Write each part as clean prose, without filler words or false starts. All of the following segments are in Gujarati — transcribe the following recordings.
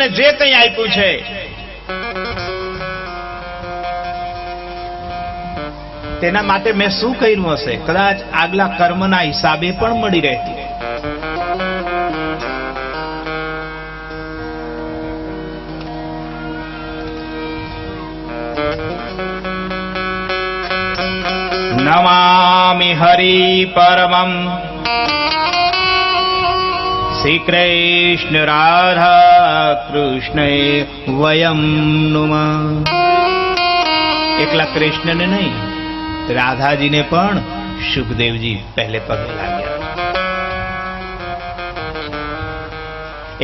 મને જે કંઈ આપ્યું છે તેના માટે મેં શું કર્યું હશે? કદાચ આગલા કર્મના હિસાબે પણ મળી રહેતી. નમામિ હરિ પરમં શ્રી કૃષ્ણ રાધા કૃષ્ણ વયમ નુમઃ. એકલા કૃષ્ણને નહીં, રાધાજીને પણ સુખદેવજી પહેલે પગે લાગ્યા.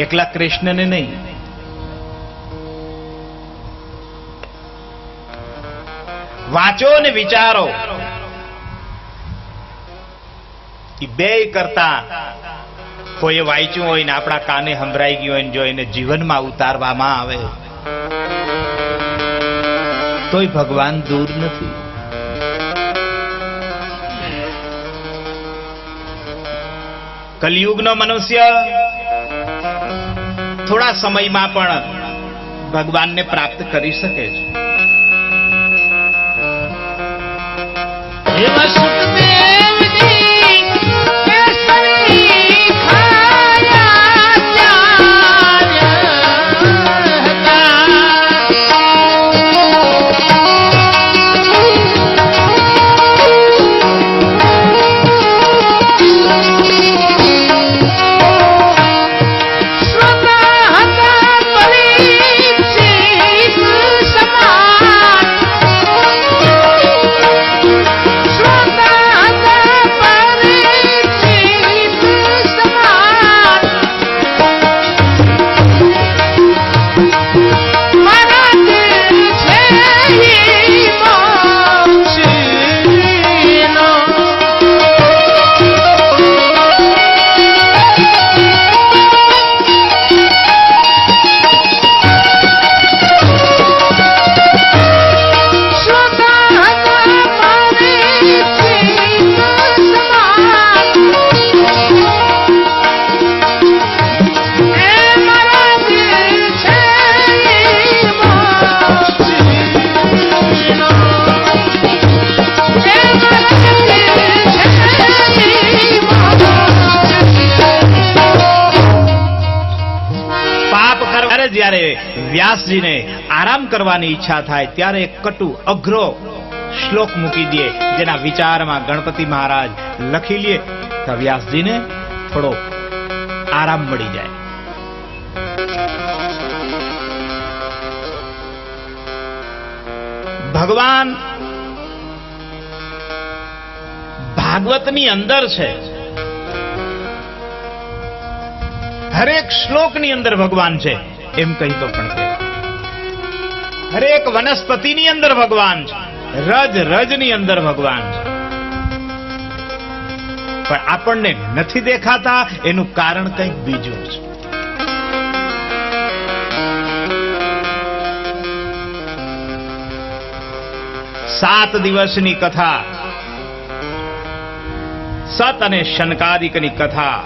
એકલા કૃષ્ણને નહીં, વાંચો ને વિચારો. બે કરતા કોઈ વાંચ્યું હોય ને આપણા કાને સંભળાઈ ગયું હોય ને જો એને જીવનમાં ઉતારવામાં આવે તોય ભગવાન દૂર નથી. કલિયુગનો મનુષ્ય થોડા સમયમાં પણ ભગવાનને પ્રાપ્ત કરી શકે છે. જ્યારે વ્યાસજીને આરામ કરવાની ઈચ્છા થાય ત્યારે એક કટુ અઘરો શ્લોક મૂકી દે, જેના વિચારમાં ગણપતિ મહારાજ લખી લે તો વ્યાસજીને થોડો આરામ મળી જાય. ભગવાન ભાગવતની અંદર છે. હરેક શ્લોકની અંદર ભગવાન છે એમ કહી તો પણ છે. હરેક વનસ્પતિની અંદર ભગવાન છે, રજ રજની અંદર ભગવાન છે, પણ આપણને નથી દેખાતા. એનું કારણ કંઈક બીજું છે. સાત દિવસની કથા, સત અને શનકાદિકની કથા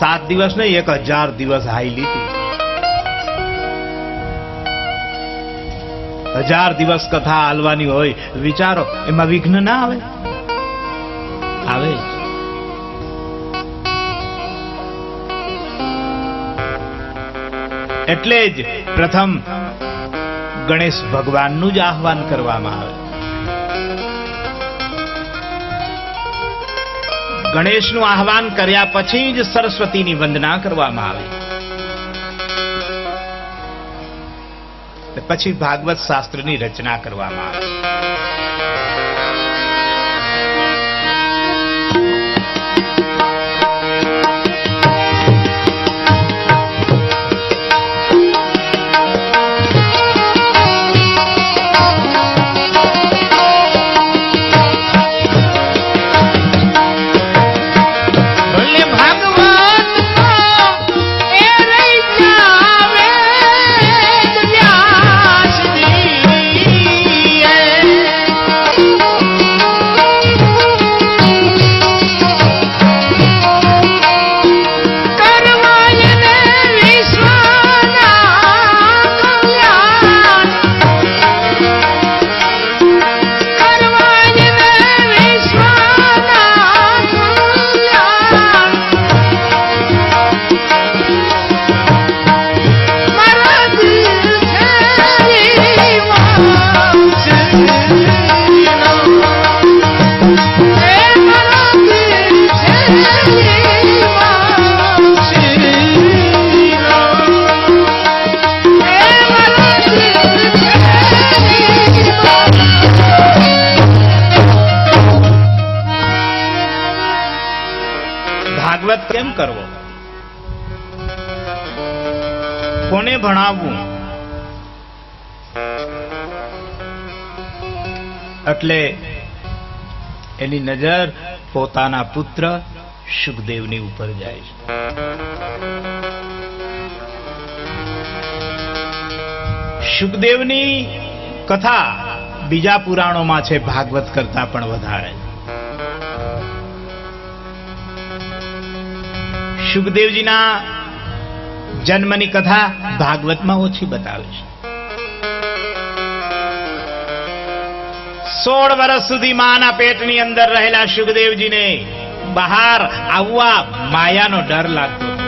7 દિવસ નહીં 1000 દિવસ હાઈ લીધી. 1000 દિવસ કથા હાલવાની હોય, વિચારો એમાં વિઘ્ન ના આવે? આવે. એટલે જ પ્રથમ ગણેશ ભગવાનનું જ આહ્વાન કરવામાં આવે. ગણેશનું આહ્વાન કર્યા પછી જ સરસ્વતીની વંદના કરવામાં આવે. પછી ભાગવત શાસ્ત્રની રચના કરવામાં આવે. ભાગવત કેમ કરવો, કોને ભણાવવું? એટલે એની નજર પોતાના પુત્ર શુકદેવની ઉપર જાય છે. શુકદેવની કથા બીજા પુરાણોમાં છે, ભાગવત કરતા પણ વધારે. શુકદેવજીના જન્મની કથા ભાગવતમાં ઓછી બતાવે છે. 16 વર્ષ સુધી માના પેટની અંદર રહેલા શુકદેવજીને બહાર આવવા માયાનો ડર લાગતો હતો.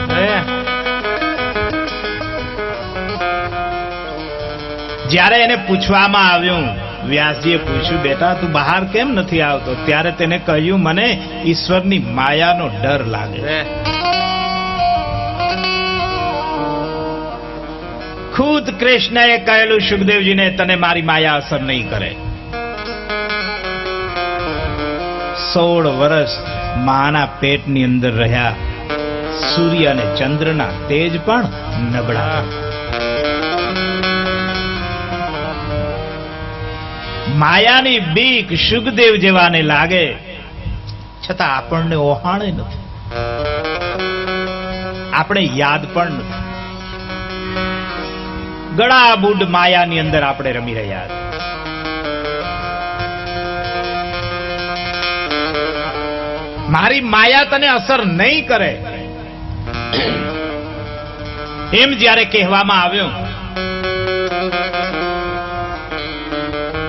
જ્યારે એને પૂછવામાં આવ્યું, વ્યાસજીએ પૂછ્યું, બેટા તું બહાર કેમ નથી આવતો? ત્યારે તેને કહ્યું, મને ઈશ્વરની માયાનો ડર લાગે. ખુદ કૃષ્ણએ કહેલું શુકદેવજીને, તને મારી માયા અસર નહીં કરે. 16 વર્ષ માના પેટની અંદર રહ્યા. સૂર્ય અને ચંદ્રના તેજ પણ નબળા. માયાની બીક શુકદેવ જેવાને લાગે, છતાં આપણને ઓહાણે નથી, આપણે યાદ પણ નથી. ગળાબૂડ માયાની અંદર આપણે રમી રહ્યા છીએ. મારી માયા તને અસર નહીં કરે એમ જ્યારે કહેવામાં આવ્યું,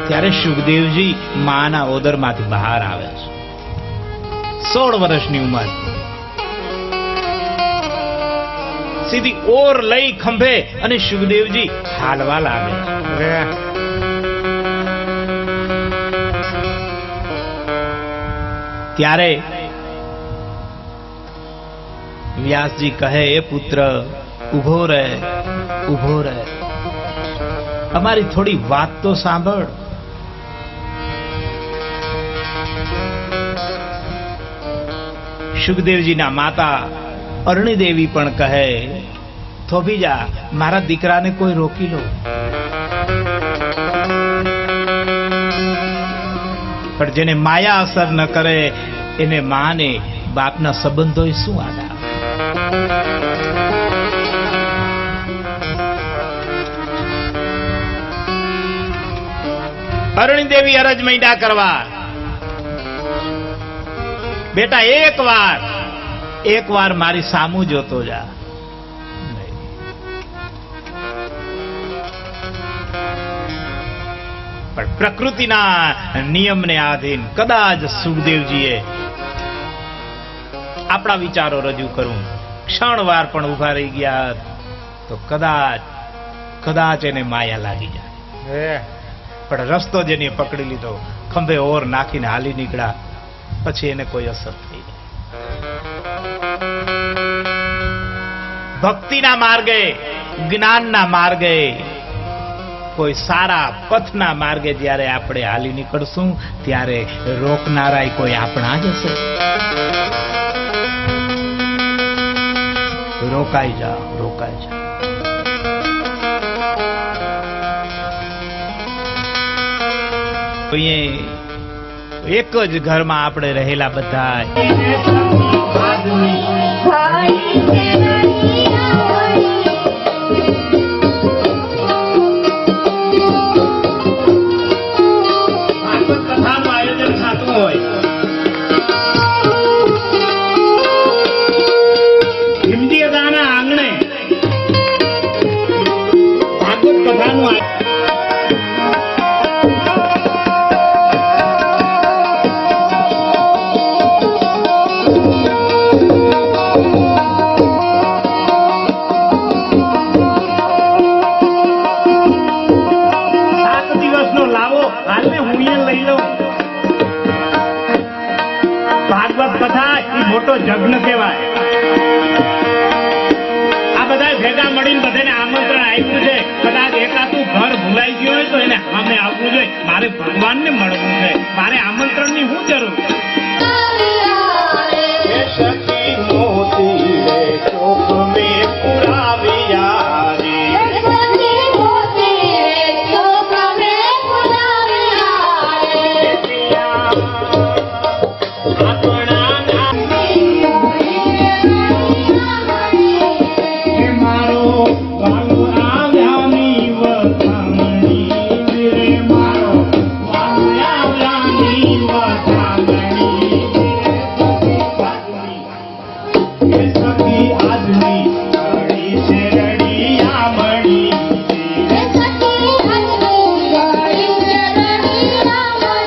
ત્યારે શુકદેવજી માના ઓદરમાંથી બહાર આવે છે. 16 વર્ષની ઉંમર. સીધી ઓર લઈ ખંભે અને શુકદેવજી હાલવા લાગે. ત્યારે વ્યાસજી કહે, એ પુત્ર ઉભો રહે, ઉભો રહે, અમારી થોડી વાત તો સાંભળ. શુકદેવજીના માતા અરણીદેવી પણ કહે, થોભી જા, મારા દીકરાને કોઈ રોકી લો. પણ જેને માયા અસર ન કરે એને માને બાપના સંબંધો શું આદા. અરણીદેવી અરજ મૈડા કરવા, બેટા એક વાર મારી સામું જોતો જા. પણ પ્રકૃતિના નિયમને આધીન કદાચ સુખદેવજીએ આપણા વિચારો રજૂ કરું ક્ષણવાર પણ ઉભા રહી ગયા તો કદાચ એને માયા લાગી જાય. પણ રસ્તો જેને પકડી લીધો, ખંભે ઓર નાખીને હાલી નીકળ્યા, પછી એને કોઈ અસર થઈ જાય. ભક્તિના માર્ગે, જ્ઞાનના માર્ગે, કોઈ સારા પથના માર્ગે જ્યારે આપણે હાલી નીકળશું ત્યારે રોકનારાય કોઈ આપણા જ હશે. રોકાઈ જાઓ, રોકાઈ જાઓ. એક જ ઘરમાં આપણે રહેલા બધા કથાનું આયોજન થતું હોય, હિમદી અદાના આંગણે ભાગવત કથાનું ભેગા મળીને બધાને આમંત્રણ આપ્યું છે. કદાચ એકાતું ઘર ભૂલાઈ ગયું હોય તો એને સામે આવવું જોઈએ. મારે ભગવાનને મળવું છે. મારે આમંત્રણની શું જરૂર? સખી મોતી રે ચોક મે પુરાવિયા રે. સખી મોતી રે ચોક મે પુરાવિયા રે. આપણા નામ મારો વાલો આવ્યાની વખામણી રે. મારો વાલો આવ્યાની વખામણી રે. સખી આજની ઘડી છે રડિયામણી. સખી આજની ઘડી છે રડિયામણી.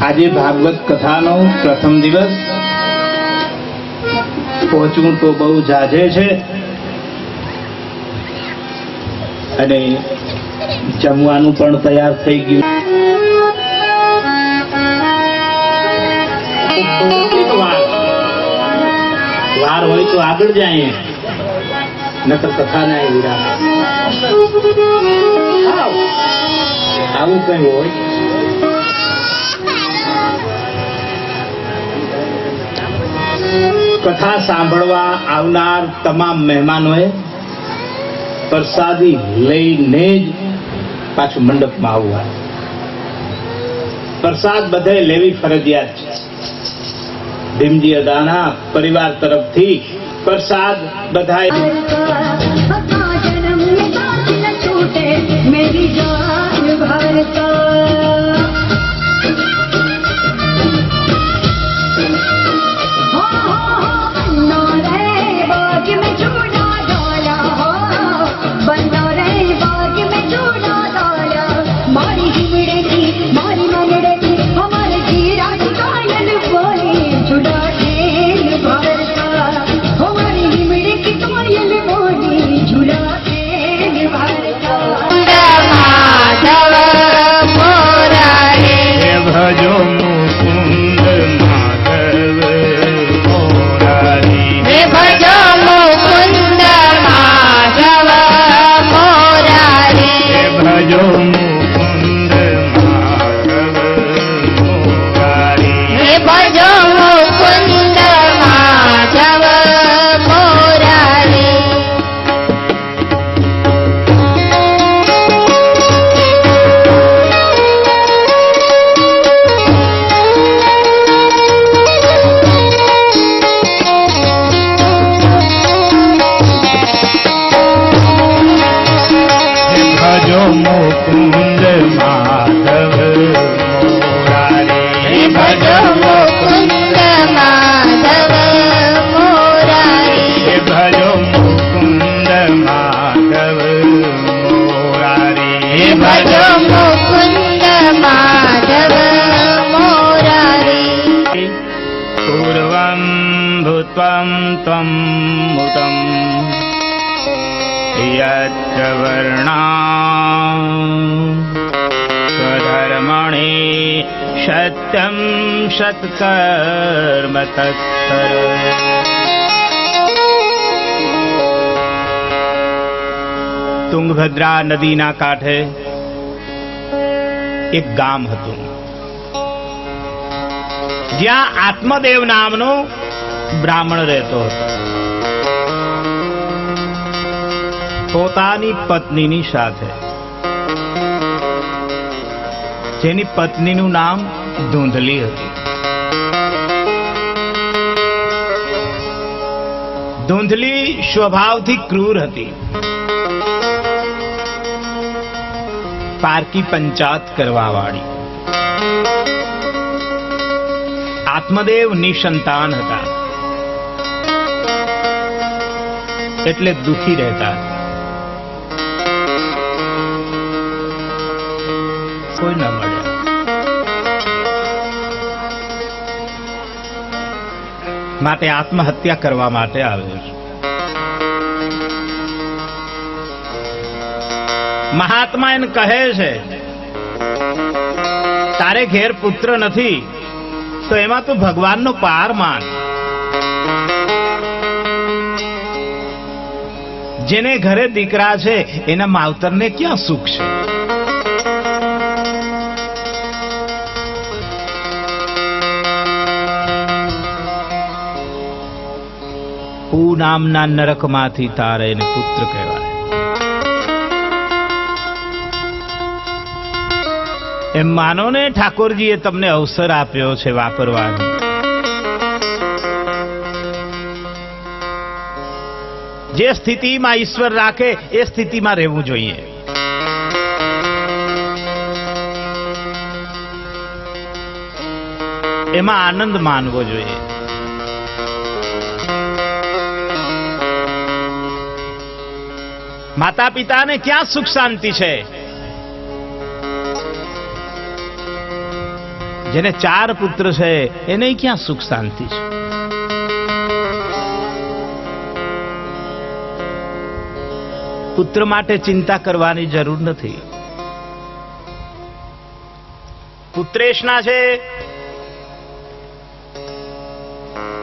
આજે ભાગવત કથાનો પ્રથમ દિવસ. પહોંચવું તો બહુ જાજે છે અને જમવાનું પણ તૈયાર થઈ ગયું. વાર હોય તો આગળ જાય, નકર કથા ના વિરામ. આવું કઈ હોય કથા સાંભળવા આવનાર તમામ મહેમાનોએ પ્રસાદી લઈને જ પાછું મંડપમાં આવવું. પ્રસાદ બધે લેવી ફરજિયાત છે. ભીમજી અદાના પરિવાર તરફથી પ્રસાદ બધાએ त्वं मुतं यत्र वर्णा स्वधर्मणे सत्यं सत्कर्म तत्पर. તુંગભદ્રા નદીના કાંઠે એક ગામ હતું જ્યાં આત્મદેવ નામનો બ્રાહ્મણ રહેતો હતો. પોતાની પત્નીની સાથે, જેની પત્નીનું નામ ધૂંધલી હતું. ધૂંધલી સ્વભાવથી ક્રૂર હતી. પારકી પંચાત કરવા વાળી. આત્મદેવ નિસંતાન હતા એટલે દુખી રહેતા. કોઈ ન મળે. માટે આત્મહત્યા કરવા માટે આવ્યો છે. મહાત્મા એને કહે છે તારે ઘેર પુત્ર નથી તો એમાં તું ભગવાનનો પાર માન. જેને ઘરે દીકરા છે એના માવતરને ક્યાં સુખ છે? પૂ નામના નરકમાંથી તારે એને પુત્ર કહેવાય. એમ માનો ને ઠાકોરજીએ તમને અવસર આપ્યો છે વાપરવાનો. જે સ્થિતિમાં ઈશ્વર રાખે એ સ્થિતિમાં રહેવું જોઈએ. એમાં આનંદ માનવો જોઈએ. માતા પિતાને ક્યાં સુખ શાંતિ છે? જેને 4 પુત્ર છે એને ક્યાં સુખ શાંતિ છે? પુત્ર માટે ચિંતા કરવાની જરૂર નથી. પુત્રેશના છે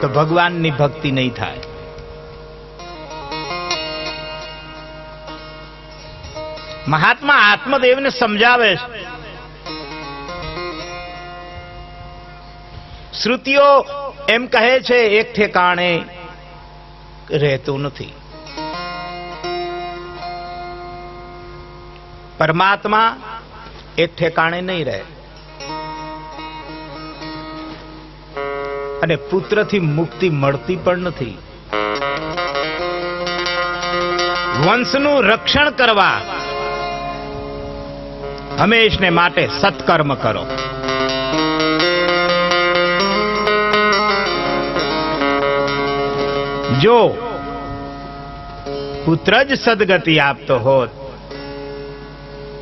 તો ભગવાનની ભક્તિ નહીં થાય. મહાત્મા આત્મદેવને સમજાવે છે. શ્રુતિઓ એમ કહે છે એક ઠેકાણે રહેતું નથી. પરમાત્મા એક ઠેકાણે નહીં રહે. અને પુત્રથી મુક્તિ મળતી પણ નથી. વંશનું રક્ષણ કરવા હંમેશને માટે સત્કર્મ કરો. જો પુત્ર જ સદગતિ આપતો હોત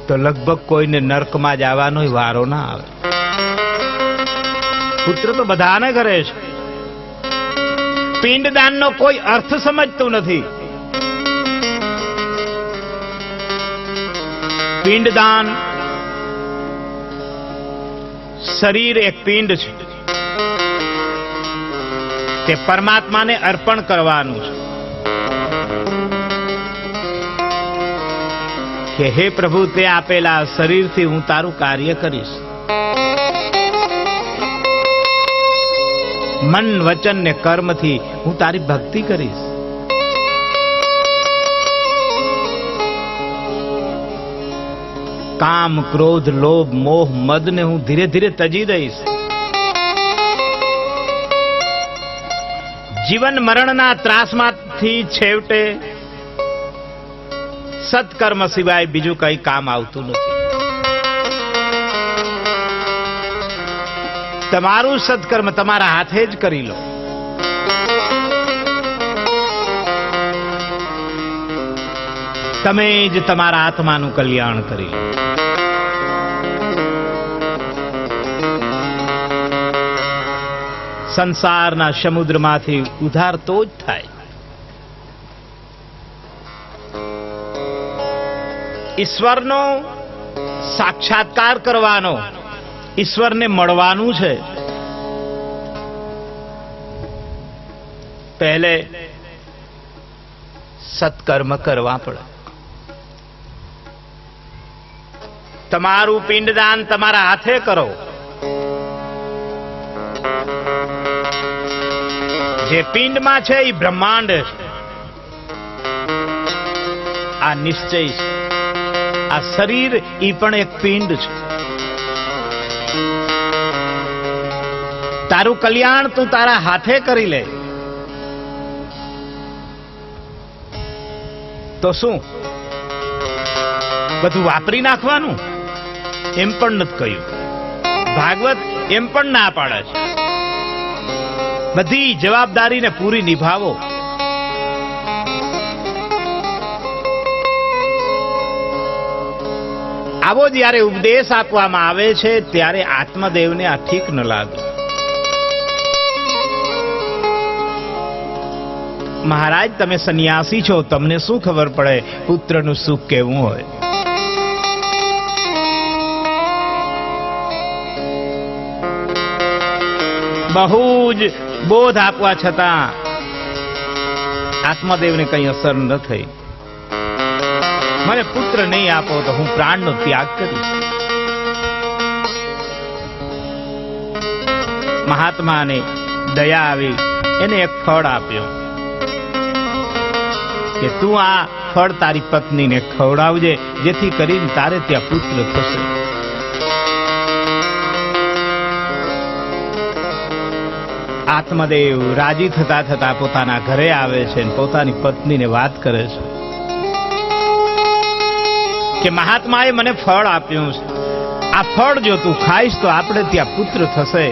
તો લગભગ કોઈને નર્કમાં જવાનો વારો ના આવે. પુત્ર તો બધાને કરે છે. પિંડદાનનો કોઈ અર્થ સમજતું નથી. પિંડદાન, શરીર એક પિંડ છે તે પરમાત્માને અર્પણ કરવાનું છે કે હે પ્રભુ, તે આપેલા શરીરથી હું તારું કાર્ય કરીશ. મન, વચન ને કર્મથી હું તારી ભક્તિ કરીશ. કામ, ક્રોધ, લોભ, મોહ, મદ ને હું ધીરે ધીરે તજી દઈશ. જીવન મરણના ત્રાસમાંથી છેવટે સત્કર્મ સિવાય બીજું કઈ કામ આવતું નથી. તમારું સત્કર્મ તમારા હાથે જ કરી લો. તમે જ તમારા આત્માનું કલ્યાણ કરી લો. સંસારના સમુદ્રમાંથી ઉદ્ધાર તો જ થાય. ઈશ્વરનો સાક્ષાત્કાર કરવાનો, ઈશ્વરને મળવાનું છે. પહેલે સત્કર્મ કરવા પડે. તમારું પિંડદાન તમારા હાથે કરો. જે પિંડમાં છે એ બ્રહ્માંડ છે. આ નિશ્ચય છે. આ શરીર ઈ પણ એક પિંડ છે. તારું કલ્યાણ તું તારા હાથે કરી લે તો શું બધું વાપરી નાખવાનું? એમ પણ નથી કહ્યું. ભાગવત એમ પણ ના પાડે છે. બધી જવાબદારીને પૂરી નિભાવો. આવો જ્યારે ઉપદેશ આપવામાં આવે છે ત્યારે આત્મદેવને આ ઠીક ન લાગે. મહારાજ, તમે સંન્યાસી છો, તમને શું ખબર પડે પુત્રનું સુખ કેવું હોય? બહુ જ બોધ આપવા છતાં આત્મદેવને કઈ અસર ન થઈ. મને પુત્ર નહીં આપો તો હું પ્રાણનો ત્યાગ કરીશ. મહાત્માને દયા આવી, એને એક ફળ આપ્યું કે તું આ ફળ તારી પત્નીને ખવડાવજે, જેથી કરીને તારે ત્યાં પુત્ર થશે. આત્મદેવ રાજી થતા થતા પોતાના ઘરે આવે છે અને પોતાની પત્નીને વાત કરે છે કે મહાત્માએ મને ફળ આપ્યું છે, આ ફળ જો તું ખાઈશ તો આપણે ત્યાં પુત્ર થશે.